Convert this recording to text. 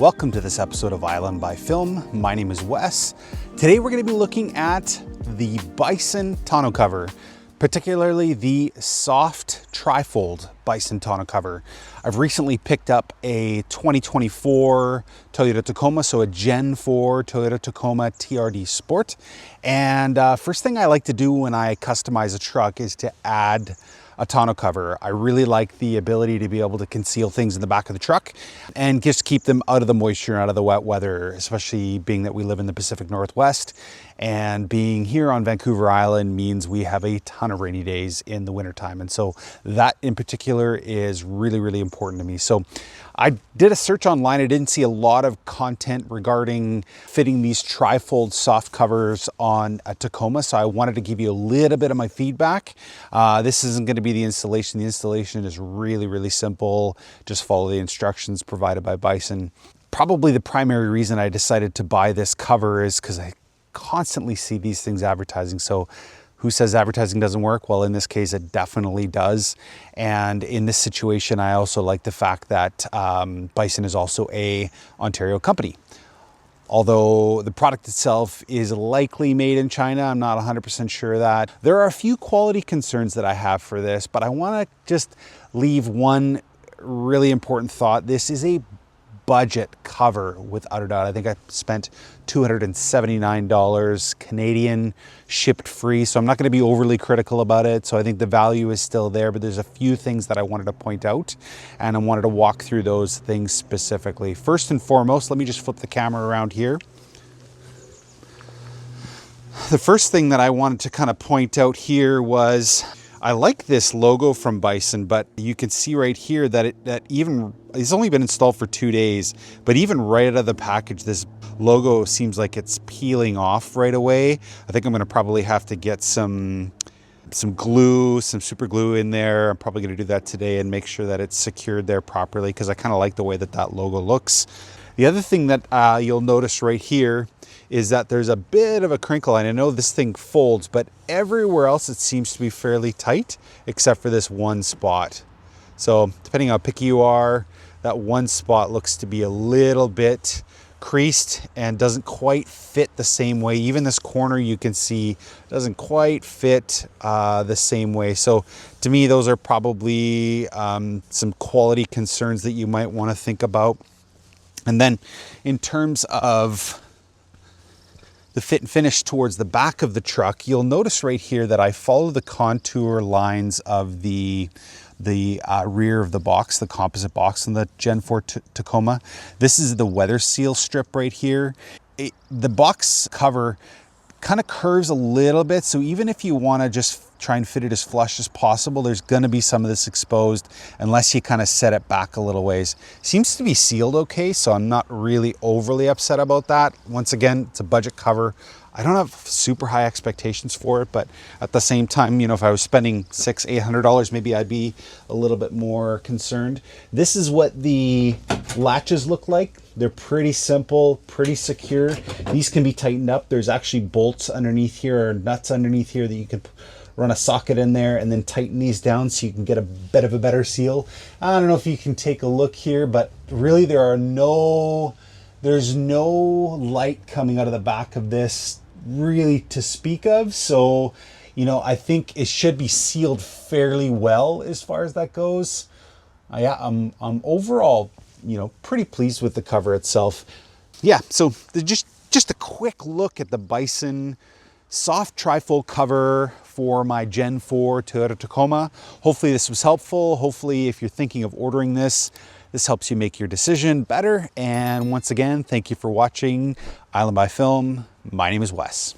welcome to this episode of Island by Film. My name is Wes. Today we're going to be looking at the Bison tonneau cover, particularly the soft trifold Bison tonneau cover. I've recently picked up a 2024 Toyota Tacoma, so a Gen 4 Toyota Tacoma TRD Sport. And first thing I like to do when I customize a truck is to add a tonneau cover. I really like the ability to be able to conceal things in the back of the truck and just keep them out of the moisture, out of the wet weather, especially being that we live in the Pacific Northwest. And being here on Vancouver Island means we have a ton of rainy days in the wintertime. And so that in particular is really, really important to me. So I did a search online. I didn't see a lot of content regarding fitting these trifold soft covers on a Tacoma. So I wanted to give you a little bit of my feedback. This isn't going to be the installation. The installation is really, really simple. Just follow the instructions provided by Bison. Probably the primary reason I decided to buy this cover is because I constantly see these things advertising. So who says advertising doesn't work? Well, in this case, it definitely does. And in this situation, I also like the fact that Bison is also a Ontario company. Although the product itself is likely made in China, I'm not 100% sure of that. There are a few quality concerns that I have for this, but I want to just leave one really important thought. This is a budget cover without a doubt. I think I spent $279 Canadian, shipped free. So I'm not going to be overly critical about it. So I think the value is still there, but there's a few things that I wanted to point out and I wanted to walk through those things specifically. First and foremost, let me just flip the camera around here. The first thing that I wanted to kind of point out here was I like this logo from Bison, but you can see right here that it's only been installed for 2 days, but even right out of the package, this logo seems like it's peeling off right away. I think I'm going to probably have to get some glue, some super glue in there. I'm probably going to do that today and make sure that it's secured there properly because I kind of like the way that logo looks. The other thing that you'll notice right here is that there's a bit of a crinkle, and I know this thing folds, but everywhere else it seems to be fairly tight except for this one spot. So depending on how picky you are, that one spot looks to be a little bit creased and doesn't quite fit the same way. Even this corner you can see doesn't quite fit the same way. So to me, those are probably some quality concerns that you might want to think about. And then in terms of the fit and finish towards the back of the truck, you'll notice right here that I follow the contour lines of the rear of the box, the composite box in the Gen 4 Tacoma. This is the weather seal strip right here. The box cover kind of curves a little bit, so even if you want to just try and fit it as flush as possible, there's going to be some of this exposed unless you kind of set it back a little ways. Seems to be sealed okay, so I'm not really overly upset about that. Once again, it's a budget cover. I don't have super high expectations for it, but at the same time, you know, if I was spending $600-800, maybe I'd be a little bit more concerned. This is what the latches look like. They're pretty simple, pretty secure. These can be tightened up. There's actually bolts underneath here or nuts underneath here that you can run a socket in there and then tighten these down so you can get a bit of a better seal. I don't know if you can take a look here, but really there's no light coming out of the back of this really to speak of. So, you know, I think it should be sealed fairly well as far as that goes. Yeah, I'm overall, you know, pretty pleased with the cover itself. Yeah, so just a quick look at the Bison soft trifold cover for my Gen 4 Toyota Tacoma. Hopefully this was helpful. Hopefully if you're thinking of ordering this helps you make your decision better. And once again, thank you for watching Island by Film. My name is Wes.